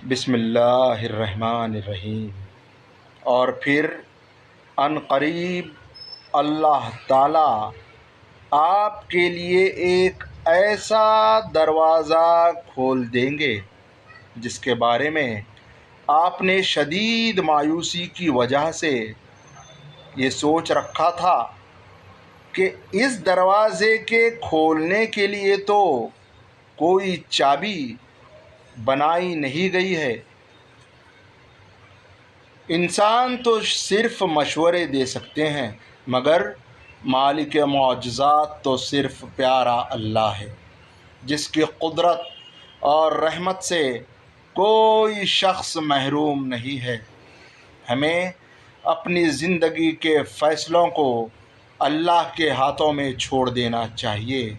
بسم اللہ الرحمن الرحیم۔ اور پھر ان قریب اللہ تعالیٰ آپ کے لیے ایک ایسا دروازہ کھول دیں گے جس کے بارے میں آپ نے شدید مایوسی کی وجہ سے یہ سوچ رکھا تھا کہ اس دروازے کے کھولنے کے لیے تو کوئی چابی بنائی نہیں گئی ہے۔ انسان تو صرف مشورے دے سکتے ہیں، مگر مالک معجزات تو صرف پیارا اللہ ہے، جس کی قدرت اور رحمت سے کوئی شخص محروم نہیں ہے۔ ہمیں اپنی زندگی کے فیصلوں کو اللہ کے ہاتھوں میں چھوڑ دینا چاہیے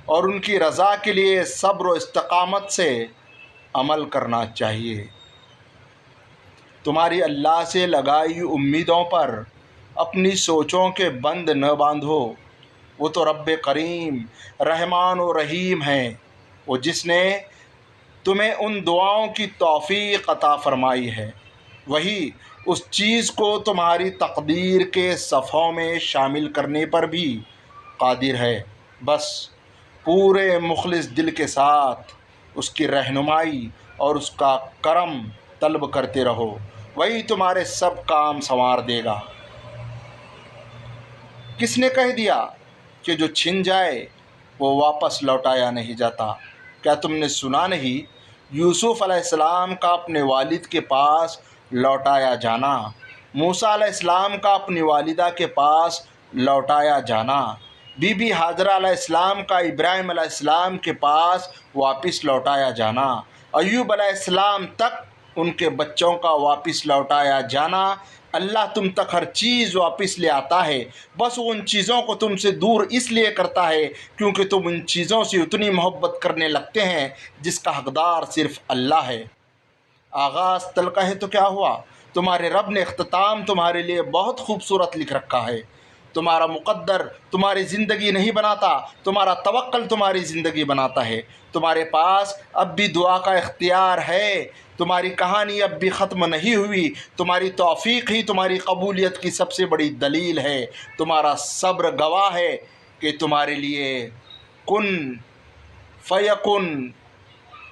اور ان کی رضا کے لیے صبر و استقامت سے عمل کرنا چاہیے۔ تمہاری اللہ سے لگائی امیدوں پر اپنی سوچوں کے بند نہ باندھو۔ وہ تو رب کریم رحمان و رحیم ہیں، وہ جس نے تمہیں ان دعاؤں کی توفیق عطا فرمائی ہے، وہی اس چیز کو تمہاری تقدیر کے صفحوں میں شامل کرنے پر بھی قادر ہے۔ بس پورے مخلص دل کے ساتھ اس کی رہنمائی اور اس کا کرم طلب کرتے رہو، وہی تمہارے سب کام سنوار دے گا۔ کس نے کہہ دیا کہ جو چھن جائے وہ واپس لوٹایا نہیں جاتا؟ کیا تم نے سنا نہیں یوسف علیہ السلام کا اپنے والد کے پاس لوٹایا جانا، موسیٰ علیہ السلام کا اپنی والدہ کے پاس لوٹایا جانا، بی بی ہاجرہ علیہ السلام کا ابراہیم علیہ السلام کے پاس واپس لوٹایا جانا، ایوب علیہ السلام تک ان کے بچوں کا واپس لوٹایا جانا؟ اللہ تم تک ہر چیز واپس لے آتا ہے، بس وہ ان چیزوں کو تم سے دور اس لیے کرتا ہے کیونکہ تم ان چیزوں سے اتنی محبت کرنے لگتے ہیں جس کا حقدار صرف اللہ ہے۔ آغاز تلقہ ہے تو کیا ہوا؟ تمہارے رب نے اختتام تمہارے لیے بہت خوبصورت لکھ رکھا ہے۔ تمہارا مقدر تمہاری زندگی نہیں بناتا، تمہارا توکل تمہاری زندگی بناتا ہے۔ تمہارے پاس اب بھی دعا کا اختیار ہے، تمہاری کہانی اب بھی ختم نہیں ہوئی، تمہاری توفیق ہی تمہاری قبولیت کی سب سے بڑی دلیل ہے۔ تمہارا صبر گواہ ہے کہ تمہارے لیے کن فیکن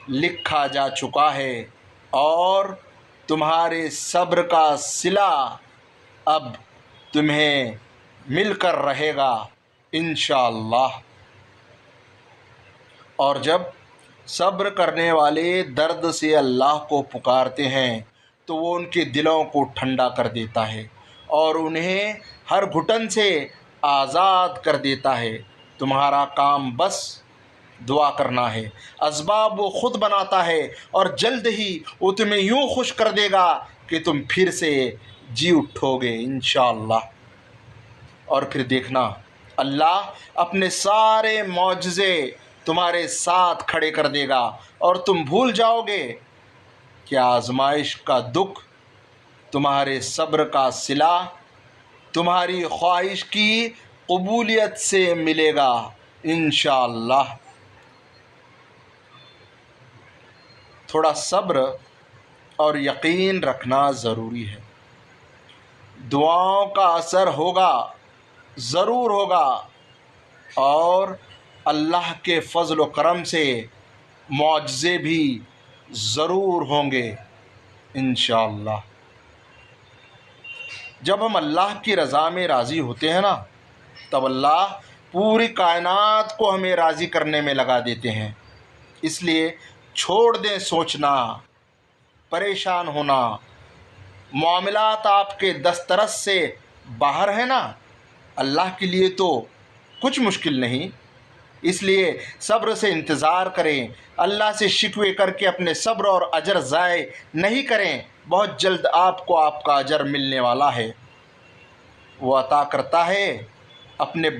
لکھا جا چکا ہے اور تمہارے صبر کا صلہ اب تمہیں مل کر رہے گا انشاءاللہ۔ اور جب صبر کرنے والے درد سے اللہ کو پکارتے ہیں تو وہ ان کے دلوں کو ٹھنڈا کر دیتا ہے اور انہیں ہر گھٹن سے آزاد کر دیتا ہے۔ تمہارا کام بس دعا کرنا ہے، اسباب وہ خود بناتا ہے اور جلد ہی وہ تمہیں یوں خوش کر دے گا کہ تم پھر سے جی اٹھو گے انشاءاللہ۔ اور پھر دیکھنا اللہ اپنے سارے معجزے تمہارے ساتھ کھڑے کر دے گا اور تم بھول جاؤ گے کہ آزمائش کا دکھ تمہارے صبر کا صلہ تمہاری خواہش کی قبولیت سے ملے گا انشاءاللہ۔ تھوڑا صبر اور یقین رکھنا ضروری ہے۔ دعاؤں کا اثر ہوگا، ضرور ہوگا، اور اللہ کے فضل و کرم سے معجزے بھی ضرور ہوں گے انشاءاللہ۔ جب ہم اللہ کی رضا میں راضی ہوتے ہیں نا، تب اللہ پوری کائنات کو ہمیں راضی کرنے میں لگا دیتے ہیں۔ اس لیے چھوڑ دیں سوچنا، پریشان ہونا۔ معاملات آپ کے دسترس سے باہر ہیں نا، اللہ کے لیے تو کچھ مشکل نہیں۔ اس لیے صبر سے انتظار کریں، اللہ سے شکوے کر کے اپنے صبر اور اجر ضائع نہیں کریں۔ بہت جلد آپ کو آپ کا اجر ملنے والا ہے۔ وہ عطا کرتا ہے اپنے